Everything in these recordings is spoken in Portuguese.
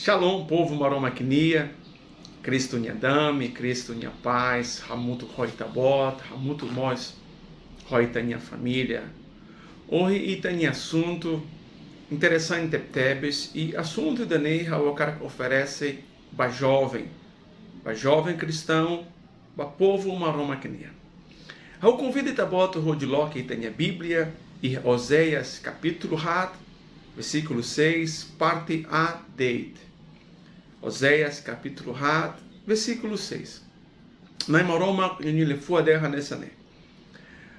Shalom, povo maromaquinia, Cristo minha dame, Cristo minha paz, Hamuto Roitabot, Hamuto Mós, Roita minha família. Hoje tem assunto interessante tebes e assunto da Ney o cara oferece para jovem cristão, para povo maromaquinia. Eu convido a botar o rodiló que tem a Bíblia e Oséias capítulo 4, versículo 6, parte A date. Oséias capítulo 4, versículo 6. Na maroma ele foi derra nessa né.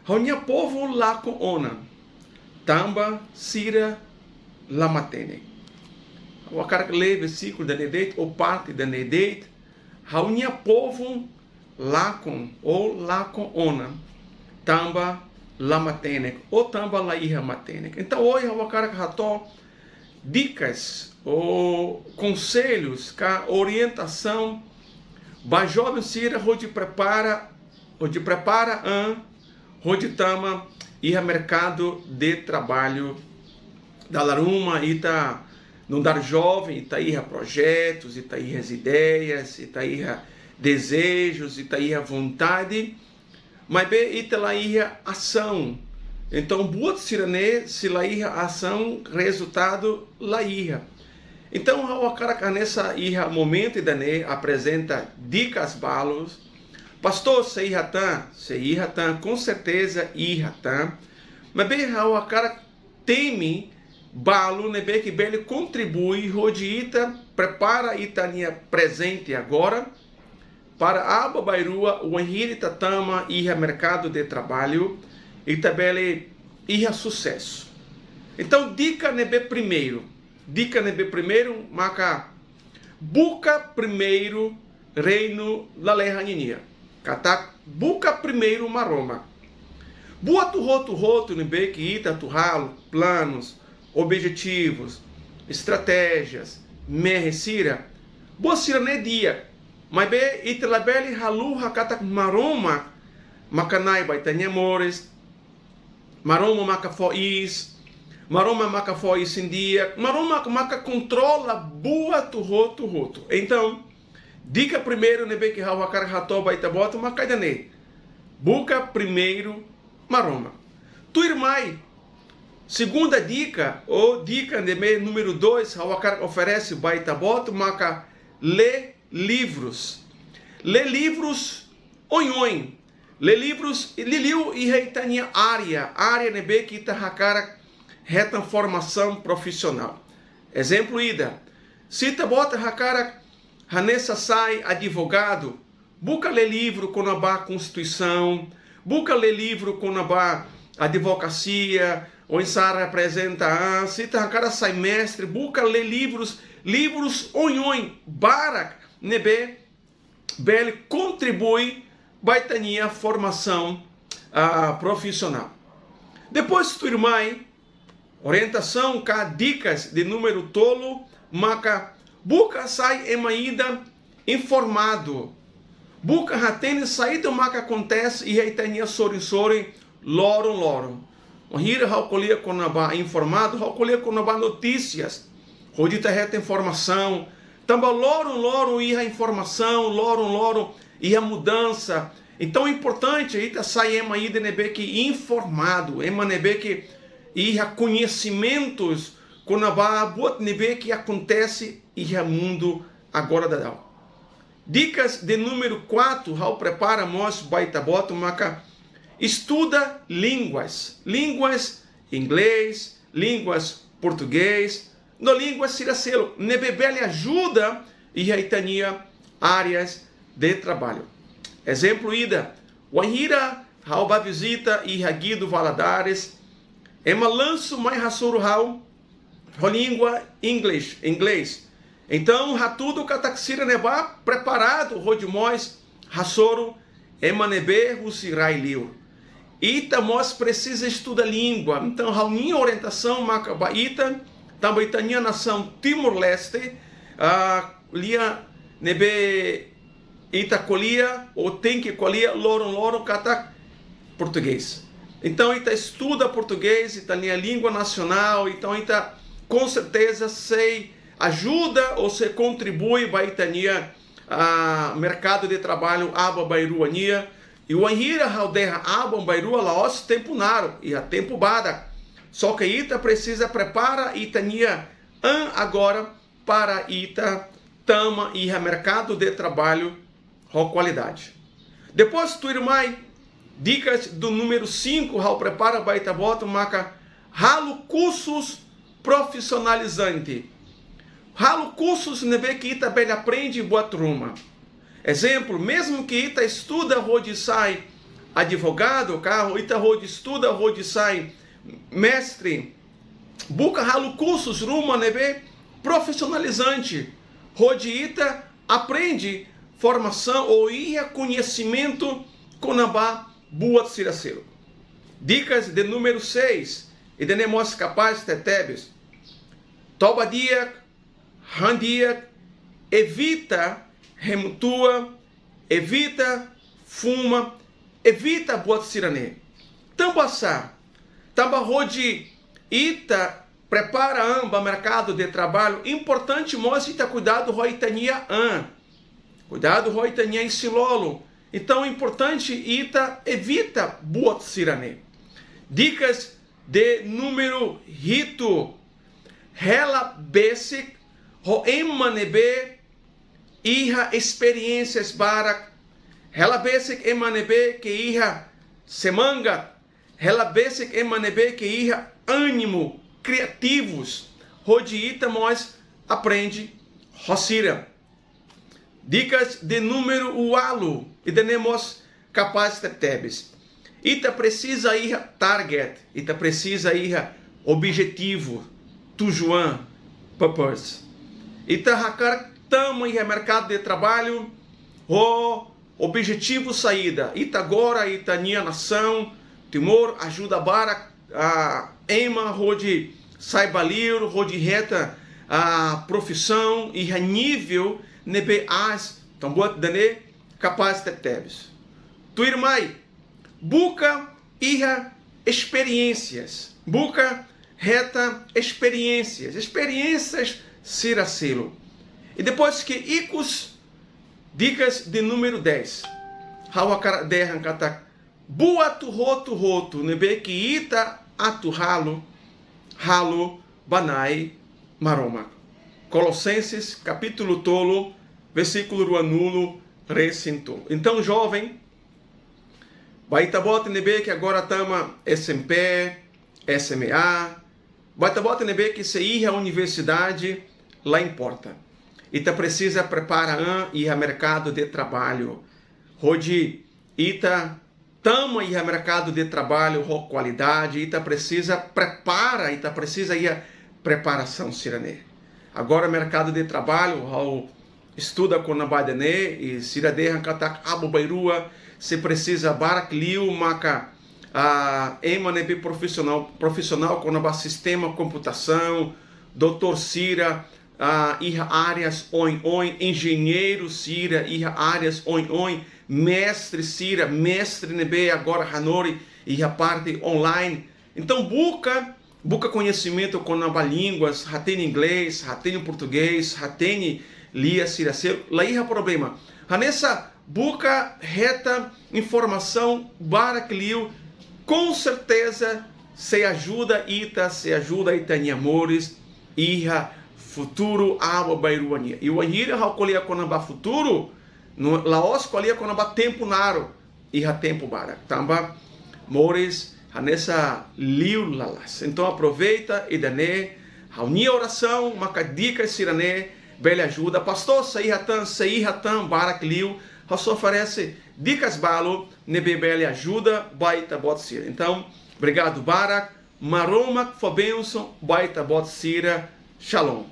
Honia povo lá com ona, tamba sira lamatene. O cara que lê versículo da nedete ou parte da nedete, honia povo lá com ona, tamba lamatene ou tamba laíra matene. Então hoje o cara que ratou dicas ou conselhos, orientação, ba jovem sira onde prepara onde tama ir ao mercado de trabalho da laruma e tá não dar jovem, e tá ir a projetos, e tá ir as ideias, e tá ir a desejos, e tá ir a vontade, mas bem e tá lá ir a ação. Então, buat sirane, se lá ir a ação, resultado lá ir. Então, o cara nessa irra momento da né apresenta dicas balos. Pastor, se irra tan, com certeza irra tan. Mas bem, o cara teme balo, né, bem que ele contribui, rodita, prepara Itania presente agora para a bairrua, o enrita tama irra mercado de trabalho e também irra sucesso. Então, dica nebe primeiro, maca busca primeiro reino da lehanhinia. Catak busca primeiro maroma. Boa tu roto nebe que ita tu ralo, planos, objetivos, estratégias, merrecira. Boa sira ne dia. Mas be ita labeli halu hakatak maroma, macanai baitanya amores. Maroma maca fois. Maroma maca fois em dia. Maroma maca controla boa tu roto. Então, dica primeiro nebe que hawa cara rato baita bota macaidane. Buca primeiro maroma. Tu irmai. Segunda dica, ou dica número 2, hawa cara oferece baita bota maca lê livros. Lê livros oin. Lê livros e liliu e reitania área nebe que ita hakara reta formação profissional. Exemplo ida. Se ita bota hakara hanessa sai advogado, busca ler livro com a Constituição, busca ler livro com a advocacia, ou em Sara apresenta, se ita hakara sai mestre, busca ler livros oin, barak nebe bele contribui baitania formação profissional. Depois tu irmã, orientação cá dicas de número tolo, maca buca sai emaída informado. Buca ratene saída maca acontece e reitania sorin loron. O hira halcolia com naba informado, halcolia com naba notícias. Rodita reta informação. Tamba loron ia informação, loron ia mudança. Então é importante aí tá sair aí de nebe que informado, nebe que ia conhecimentos com a boa nebe que acontece e o mundo agora da. Dicas de número 4, ao prepara mos baita bota maca estuda línguas inglês, línguas português, no línguas siracelo, nebe lhe ajuda e aí tania áreas de trabalho. Exemplo ida, o anhira halba visita e Guido Valadares, ema lanço mais rassoro hal, língua inglês. Então, ratudo cataxira neba preparado, rodimóis, rassoro, ema nebe rusirai liur. Ita mos precisa estudar língua. Então, rauninha orientação macabaita, também tania nação Timor-Leste, lia nebe ita colia ou tem que colia loron catak português. Então ita estuda português, ita a língua nacional, então ita com certeza sei ajuda ou se contribui para itania mercado de trabalho aba bairuania e o anhira aldeia aba bairua laos tempo naro e a tempo bada. Só que ita precisa prepara itania agora para ita tama e a mercado de trabalho com qualidade. Depois tu irmão dicas do número 5 ao prepara baita bota maca halo cursos profissionalizante. Halo cursos nebe que ita bem aprende boa turma. Exemplo, mesmo que ita estuda rode sai advogado, carro ita rode estuda rode sai mestre, busca halo cursos ruma nebe profissionalizante. Rode ita aprende formação ou ia conhecimento conabá boa siracelo. Dicas de número 6 e de nemos capaz de tebes. Toba dia, randia, evita remutua, evita fuma, evita boa sirané. Tambassa, tamba rode ita prepara amba mercado de trabalho importante mostra ita cuidado roitania cuidado roitania em silolo. Então é importante ita evita boa sirané. Dicas de número rito Hela basic ho emanebe iha experiências barak. Hela basic emanebe que iha semanga. Hela basic emanebe que iha ânimo criativos. Rodiita nós aprende Rossira. Dicas de número ualo e tenemos capaz de tebes. Ita precisa ir target. Ita precisa ir objetivo. Tujuan, purpose. Ita hakar tamo e mercado de trabalho, o objetivo saída. Ita agora, ita nia nação, Timor ajuda para a ema rode saiba lir, rode reta a profissão e a nível nebe as tambor dane capaz de tebes. Tu irmão, busca ir experiências, busca reta experiências siracelo. E depois que icos dicas de número 10. Hawakara derran katak boa tu roto nebe que ita atu halo banai maroma. Colossenses capítulo tolo versículo ruanulo recinto. Então jovem Baitabote nebe que agora tama SMP, SMA. Baitabote nebe que se ir à universidade, lá importa. Ita precisa preparar e a mercado de trabalho. Rode ita tama e a mercado de trabalho com qualidade. Ita precisa prepara, ita precisa ir a preparação sirané. Agora mercado de trabalho, ao estuda com a badene e sirade hankatak abu bairua. Se precisa barakliu maca emanebe profissional com o sistema computação, doutor Sira, áreas engenheiro Sira, áreas mestre Sira, mestre nebe agora Hanori e a parte online. Então busca conhecimento com as línguas, tem inglês, tem português, tem lia Sira, lá é o problema. Nessa busca reta informação barakliu, com certeza se ajuda ita em amores iha futuro aba bairuania. E o anhira halcolia conaba futuro no laos colia conaba tempo naro iha tempo barak. Tamba mores nessa liu lalas. Então aproveita e dane a oração, uma dica sirané, bela ajuda. Pastor, sei hatan barakliu. Você oferece dicas balo, nebebele ajuda, baita bot sira. Então, obrigado Barak, maroma, foi benção, baita bot sira, shalom.